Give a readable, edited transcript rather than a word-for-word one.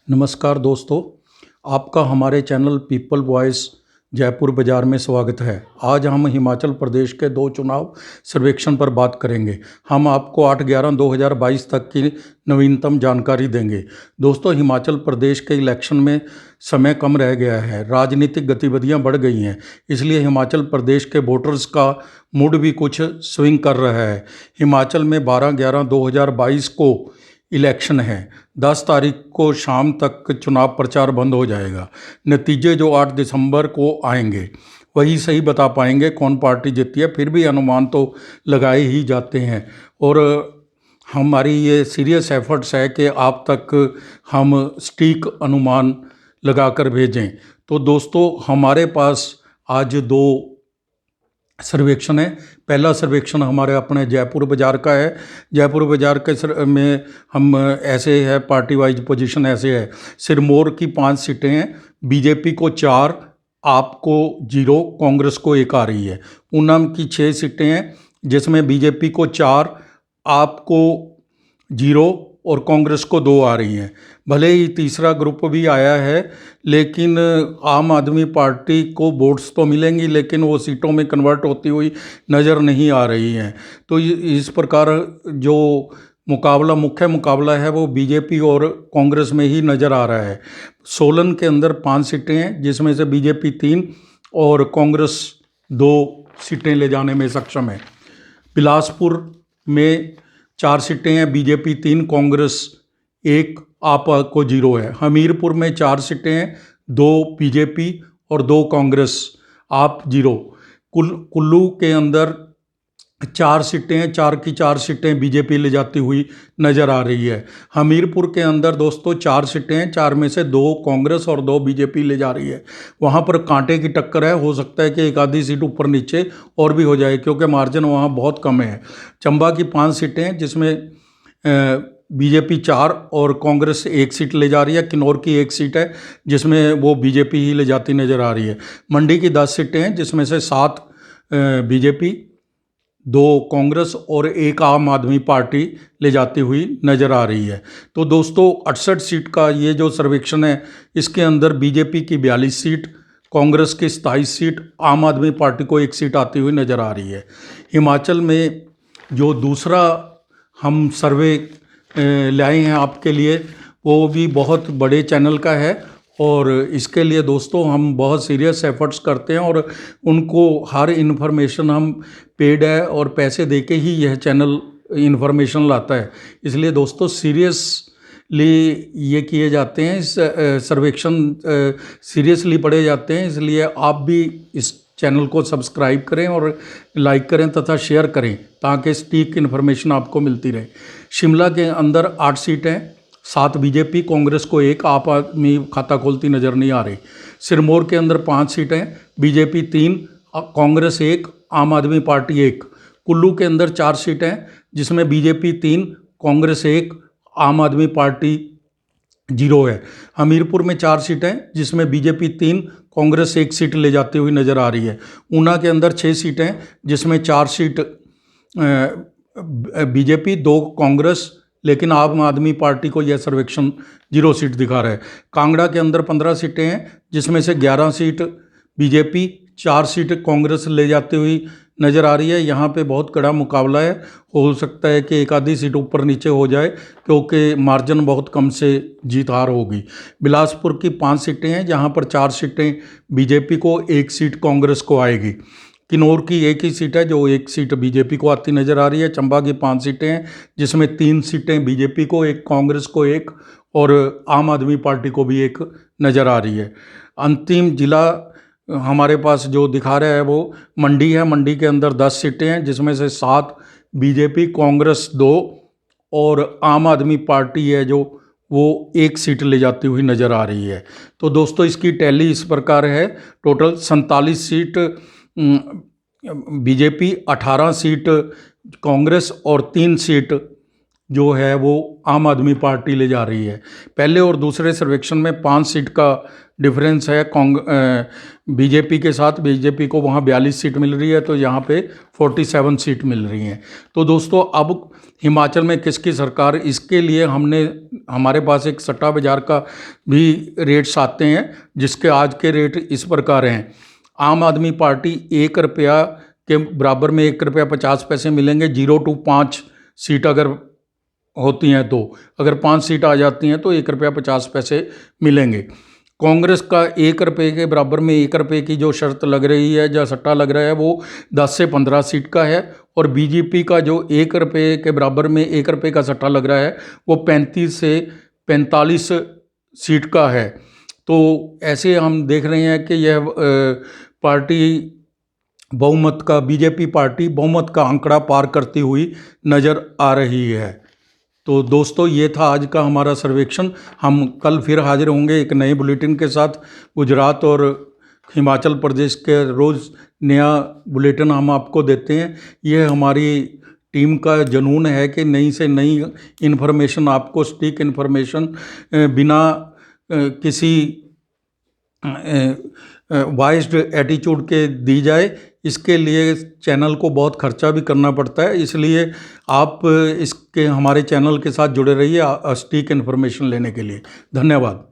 नमस्कार दोस्तों, आपका हमारे चैनल पीपल वॉइस जयपुर बाज़ार में स्वागत है। आज हम हिमाचल प्रदेश के 2 चुनाव सर्वेक्षण पर बात करेंगे। हम आपको 8/11/2022 तक की नवीनतम जानकारी देंगे। दोस्तों, हिमाचल प्रदेश के इलेक्शन में समय कम रह गया है, राजनीतिक गतिविधियां बढ़ गई हैं, इसलिए हिमाचल प्रदेश के वोटर्स का मूड भी कुछ स्विंग कर रहा है। हिमाचल में 12/11/2022 को इलेक्शन है। 10 तारीख को शाम तक चुनाव प्रचार बंद हो जाएगा। नतीजे जो 8 दिसंबर को आएंगे वही सही बता पाएंगे कौन पार्टी जीतती है। फिर भी अनुमान तो लगाए ही जाते हैं और हमारी ये सीरियस एफर्ट्स है कि आप तक हम सटीक अनुमान लगाकर भेजें। तो दोस्तों, हमारे पास आज 2 सर्वेक्षण है। पहला सर्वेक्षण हमारे अपने जयपुर बाज़ार का है। जयपुर बाज़ार के में हम ऐसे है, पार्टी वाइज पोजीशन ऐसे है। सिरमौर की 5 सीटें हैं, बीजेपी को 4, आपको 0, कांग्रेस को 1 आ रही है। ऊना की 6 सीटें हैं जिसमें बीजेपी को 4, आपको 0 और कांग्रेस को 2 आ रही हैं। भले ही तीसरा ग्रुप भी आया है, लेकिन आम आदमी पार्टी को वोट्स तो मिलेंगी लेकिन वो सीटों में कन्वर्ट होती हुई नज़र नहीं आ रही हैं। तो इस प्रकार जो मुख्य मुकाबला है वो बीजेपी और कांग्रेस में ही नज़र आ रहा है। सोलन के अंदर 5 सीटें हैं जिसमें से बीजेपी 3 और कांग्रेस 2 सीटें ले जाने में सक्षम है। बिलासपुर में 4 सीटें हैं, बीजेपी 3, कांग्रेस 1, आप को 0 है। हमीरपुर में 4 सीटें हैं, 2 बीजेपी और 2 कांग्रेस, आप 0। कुल्लू के अंदर 4 सीटें हैं, 4 की 4 सीटें बीजेपी ले जाती हुई नज़र आ रही है। हमीरपुर के अंदर दोस्तों 4 सीटें हैं, 4 में से 2 कांग्रेस और 2 बीजेपी ले जा रही है। वहाँ पर कांटे की टक्कर है, हो सकता है कि एक आधी सीट ऊपर नीचे और भी हो जाए क्योंकि मार्जिन वहाँ बहुत कम है। चंबा की 5 सीटें हैं जिसमें बीजेपी 4 और कांग्रेस 1 सीट ले जा रही है। किन्नौर की 1 सीट है जिसमें वो बीजेपी ही ले जाती नज़र आ रही है। मंडी की 10 सीटें हैं जिसमें से 7 बीजेपी, 2 कांग्रेस और 1 आम आदमी पार्टी ले जाती हुई नज़र आ रही है। तो दोस्तों, 68 सीट का ये जो सर्वेक्षण है, इसके अंदर बीजेपी की 42 सीट, कांग्रेस की 27 सीट, आम आदमी पार्टी को 1 सीट आती हुई नज़र आ रही है। हिमाचल में जो दूसरा हम सर्वे लाए हैं आपके लिए, वो भी बहुत बड़े चैनल का है और इसके लिए दोस्तों हम बहुत सीरियस एफर्ट्स करते हैं और उनको हर इन्फॉर्मेशन हम पेड है और पैसे देके ही यह चैनल इन्फॉर्मेशन लाता है। इसलिए दोस्तों सीरियसली ये किए जाते हैं, इस सर्वेक्षण सीरियसली पढ़े जाते हैं। इसलिए आप भी इस चैनल को सब्सक्राइब करें और लाइक करें तथा शेयर करें ताकि सटीक इन्फॉर्मेशन आपको मिलती रहे। शिमला के अंदर 8 सीटें, 7 बीजेपी, कांग्रेस को 1, आप आदमी खाता खोलती नज़र नहीं आ रही। सिरमौर के अंदर 5 सीटें, बीजेपी 3, कांग्रेस 1, आम आदमी पार्टी 1। कुल्लू के अंदर 4 सीटें जिसमें बीजेपी 3, कांग्रेस 1, आम आदमी पार्टी 0 है। हमीरपुर में 4 सीटें जिसमें बीजेपी 3, कांग्रेस 1 सीट ले जाती हुई नज़र आ रही है। ऊना के अंदर 6 सीटें जिसमें 4 सीट बीजेपी, 2 कांग्रेस, लेकिन आम आदमी पार्टी को यह सर्वेक्षण 0 सीट दिखा रहा है। कांगड़ा के अंदर 15 सीटें हैं जिसमें से 11 सीट बीजेपी, 4 सीट कांग्रेस ले जाती हुई नज़र आ रही है। यहाँ पे बहुत कड़ा मुकाबला है, हो सकता है कि एक आधी सीट ऊपर नीचे हो जाए क्योंकि मार्जिन बहुत कम से जीत हार होगी। बिलासपुर की 5 सीटें हैं जहाँ पर 4 सीटें बीजेपी को, 1 सीट कांग्रेस को आएगी। किन्नौर की 1 ही सीट है जो 1 सीट बीजेपी को आती नज़र आ रही है। चंबा की 5 सीटें हैं जिसमें 3 सीटें बीजेपी को, 1 कांग्रेस को 1 और आम आदमी पार्टी को भी 1 नज़र आ रही है। अंतिम जिला हमारे पास जो दिखा रहा है वो मंडी है। मंडी के अंदर 10 सीटें हैं जिसमें से 7 बीजेपी, कांग्रेस 2 और आम आदमी पार्टी है जो वो 1 सीट ले जाती हुई नज़र आ रही है। तो दोस्तों, इसकी टैली इस प्रकार है, total 47 seat BJP, 18 seat Congress और 3 सीट जो है वो आम आदमी पार्टी ले जा रही है। पहले और दूसरे सर्वेक्षण में 5 सीट का डिफरेंस है बीजेपी के साथ। बीजेपी को वहाँ 42 सीट मिल रही है, तो यहाँ पे 47 सीट मिल रही हैं। तो दोस्तों अब हिमाचल में किसकी सरकार, इसके लिए हमारे पास एक सट्टा बाज़ार का भी रेट्स आते हैं, जिसके आज के रेट इस प्रकार हैं। आम आदमी पार्टी 1 रुपया के बराबर में 1 रुपया 50 पैसे मिलेंगे 0 to 5 सीट अगर होती हैं तो। अगर 5 सीट आ जाती हैं तो 1 रुपया 50 पैसे मिलेंगे। कांग्रेस का 1 रुपये के बराबर में 1 रुपये की जो शर्त लग रही है, जो सट्टा लग रहा है, वो 10 से 15 सीट का है। और बीजेपी का जो 1 रुपये के बराबर में 1 रुपये का सट्टा लग रहा है, वो 35 से 45 सीट का है। तो ऐसे हम देख रहे हैं कि यह पार्टी बहुमत का, बीजेपी पार्टी बहुमत का आंकड़ा पार करती हुई नज़र आ रही है। तो दोस्तों ये था आज का हमारा सर्वेक्षण। हम कल फिर हाजिर होंगे एक नए बुलेटिन के साथ। गुजरात और हिमाचल प्रदेश के रोज़ नया बुलेटिन हम आपको देते हैं। ये हमारी टीम का जुनून है कि नई से नई इन्फॉर्मेशन आपको, सटीक इन्फॉर्मेशन बिना किसी वाइज्ड एटीट्यूड के दी जाए। इसके लिए चैनल को बहुत खर्चा भी करना पड़ता है, इसलिए आप हमारे चैनल के साथ जुड़े रहिए सटीक इन्फॉर्मेशन लेने के लिए। धन्यवाद।